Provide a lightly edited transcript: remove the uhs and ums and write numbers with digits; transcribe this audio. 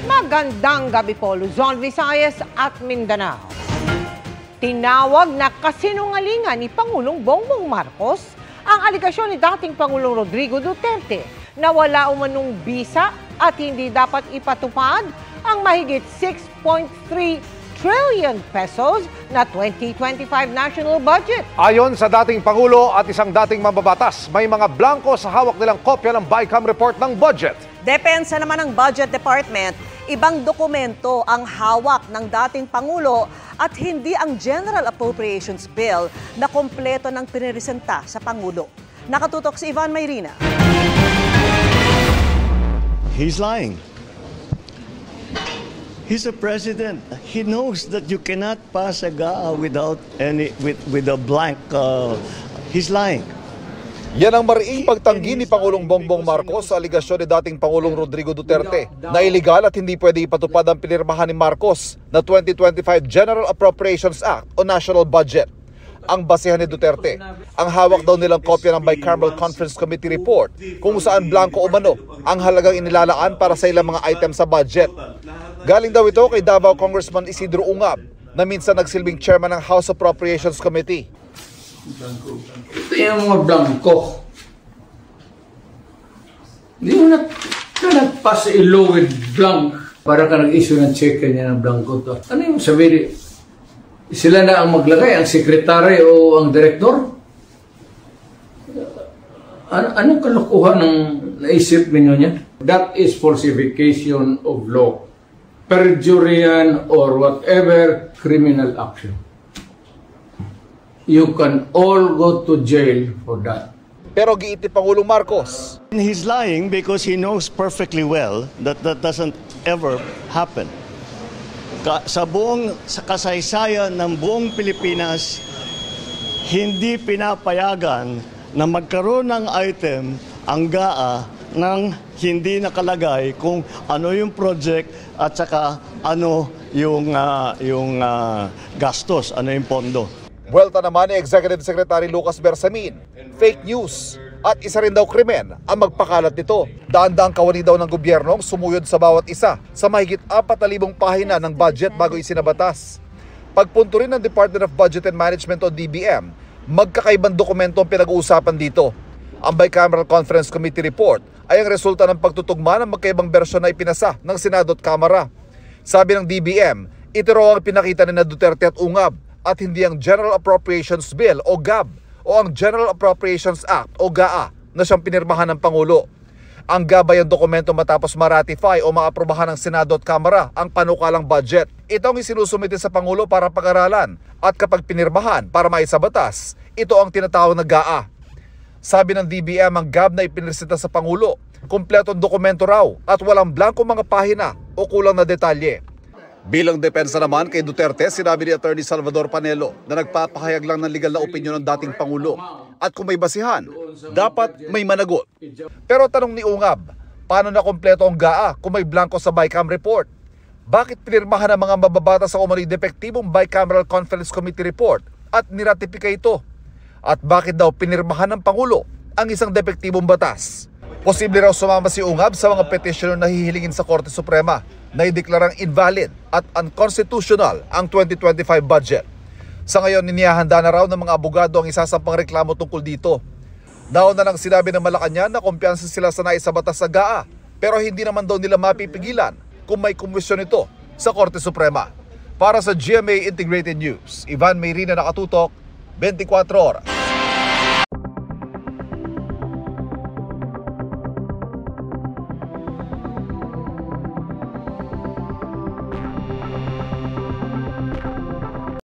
Magandang gabi po, Luzon, Visayas at Mindanao. Tinawag na kasinungalingan ni Pangulong Bongbong Marcos ang aligasyon ni dating Pangulong Rodrigo Duterte na wala umanong bisa at hindi dapat ipatupad ang mahigit 6.3 trillion pesos na 2025 national budget. Ayon sa dating Pangulo at isang dating mambabatas, may mga blanco sa hawak nilang kopya ng BICAM report ng budget. Depensa naman ng Budget Department, ibang dokumento ang hawak ng dating Pangulo at hindi ang General Appropriations Bill na kompleto ng piniresenta sa Pangulo. Nakatutok si Ivan Mayrina. He's lying. He's a president. He knows that you cannot pass a GAA without with a blank. He's lying. Yan ang mariing pagtanggi ni Pangulong Bongbong Marcos sa aligasyon ni dating Pangulong Rodrigo Duterte na iligal at hindi pwede ipatupad ang pinirmahan ni Marcos na 2025 General Appropriations Act o National Budget. Ang basehan ni Duterte, ang hawak daw nilang kopya ng Bicameral Conference Committee report kung saan blanco umano ang halagang inilalaan para sa ilang mga items sa budget. Galing daw ito kay Davao Congressman Isidro Ungab na minsan nagsilbing chairman ng House Appropriations Committee. Ito yung mga blanco. Hindi mo na nagpass a law with blank para ka nag-issue ng check niya ng blanco to. Ano yung sabihin? Sila na ang maglagay, ang sekretary o ang direktor? Anong kalokohan ng naisip ninyo niya? That is falsification of law. Perjurian or whatever criminal action. You can all go to jail for that. Pero giit ni Pangulong Marcos, He's lying because he knows perfectly well that that doesn't ever happen. Sa kasaysayan ng buong Pilipinas, hindi pinapayagan na magkaroon ng item ang GAA nang hindi nakalagay kung ano yung project at saka ano yung gastos, ano yung pondo. buwelta naman ni Executive Secretary Lucas Bersamin, fake news at isa rin daw krimen ang magpakalat nito. Daan-daang kawani daw ng gobyernong sumuyod sa bawat isa sa mahigit 4,000 pahina ng budget bago isinabatas. Pagpunto rin ng Department of Budget and Management o DBM, magkakaibang dokumento ang pinag-uusapan dito. Ang Bicameral Conference Committee report ay ang resulta ng pagtutugma ng magkaibang bersyon na ipinasa ng Senado at Kamara. Sabi ng DBM, ito raw ang pinakita ni Duterte at Ungab at hindi ang General Appropriations Bill o GAB o ang General Appropriations Act o GAA na siyang pinirmahan ng Pangulo. Ang GAB ay ang dokumento matapos ma-ratify o maaprobahan ng Senado at Kamara ang panukalang budget. Ito ang isinusumite sa Pangulo para pag-aralan at kapag pinirmahan para maisabatas, ito ang tinatawag na GAA. Sabi ng DBM, ang GAB na ipiniresenta sa Pangulo, kumpletong dokumento raw at walang blanco mga pahina o kulang na detalye. Bilang depensa naman kay Duterte, sinabi ni Attorney Salvador Panelo na nagpapahayag lang ng legal na opinyon ng dating Pangulo at kung may basihan, dapat may managot. Pero tanong ni Ungab, paano na kompleto ang GAA kung may blanco sa BICAM report? Bakit pinirmahan ng mga mababatas sa umano'y depektibong Bicameral Conference Committee report at niratifika ito? At bakit daw pinirmahan ng Pangulo ang isang depektibong batas? Posible raw sumama si Ungab sa mga petisyon na hihilingin sa Korte Suprema na ideklarang invalid at unconstitutional ang 2025 budget. Sa ngayon, inihahanda na raw ng mga abogado ang isasampang reklamo tungkol dito. Nauna nang sinabi ng Malacanang na kumpiyansa sila sa naisabatas sa GAA, pero hindi naman daw nila mapipigilan kung may komisyon ito sa Korte Suprema. Para sa GMA Integrated News, Ivan Mayrina, nakatutok, 24 oras.